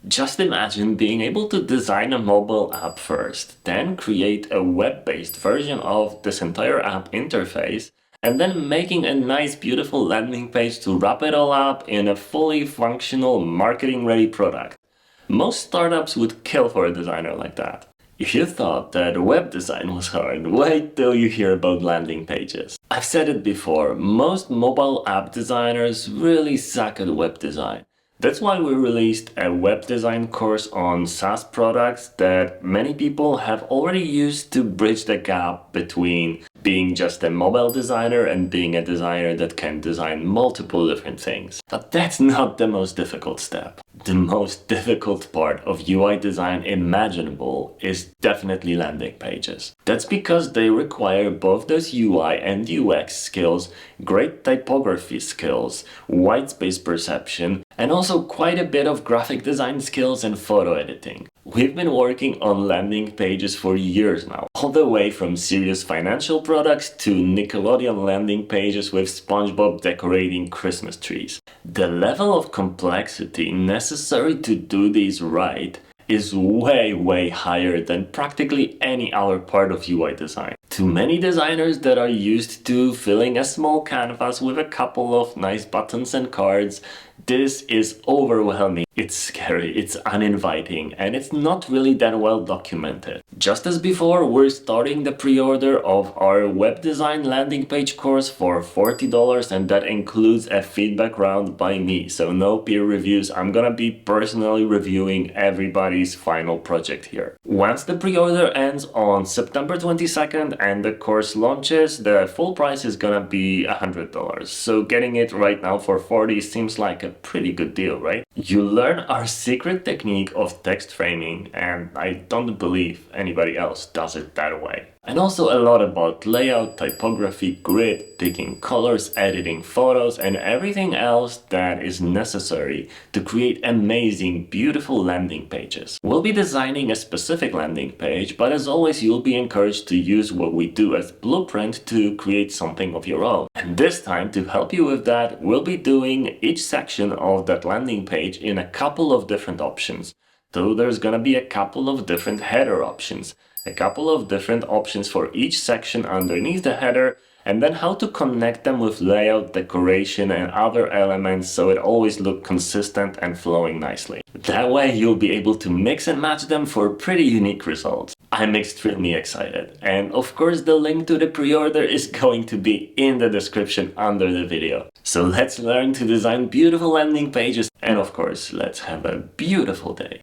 Just imagine being able to design a mobile app first, then create a web-based version of this entire app interface, and then making a nice beautiful landing page to wrap it all up in a fully functional marketing-ready product. Most startups would kill for a designer like that. If you thought that web design was hard, wait till you hear about landing pages. I've said it before, most mobile app designers really suck at web design. That's why we released a web design course on SaaS products that many people have already used to bridge the gap between being just a mobile designer and being a designer that can design multiple different things. But that's not the most difficult step. The most difficult part of UI design imaginable is definitely landing pages. That's because they require both those UI and UX skills, great typography skills, white space perception, and also quite a bit of graphic design skills and photo editing. We've been working on landing pages for years now, all the way from serious financial products to Nickelodeon landing pages with SpongeBob decorating Christmas trees. The level of complexity necessary to do these right is way higher than practically any other part of UI design. To many designers that are used to filling a small canvas with a couple of nice buttons and cards, this is overwhelming. It's scary, it's uninviting, and it's not really that well documented. Just as before, we're starting the pre-order of our web design landing page course for $40, and that includes a feedback round by me, so no peer reviews. I'm gonna be personally reviewing everybody's final project here. Once the pre-order ends on September 22nd and the course launches, the full price is gonna be $100. So getting it right now for $40 seems like a pretty good deal, right? You learn our secret technique of text framing, and I don't believe anybody else does it that way. And also a lot about layout, typography, grid, picking colors, editing photos, and everything else that is necessary to create amazing, beautiful landing pages. We'll be designing a specific landing page, but as always, you'll be encouraged to use what we do as blueprint to create something of your own. And this time, to help you with that, we'll be doing each section of that landing page in a couple of different options. So there's gonna be a couple of different header options, a couple of different options for each section underneath the header, and then how to connect them with layout, decoration, and other elements so it always looks consistent and flowing nicely. That way you'll be able to mix and match them for pretty unique results. I'm extremely excited, and of course the link to the pre-order is going to be in the description under the video. So let's learn to design beautiful landing pages, and of course let's have a beautiful day.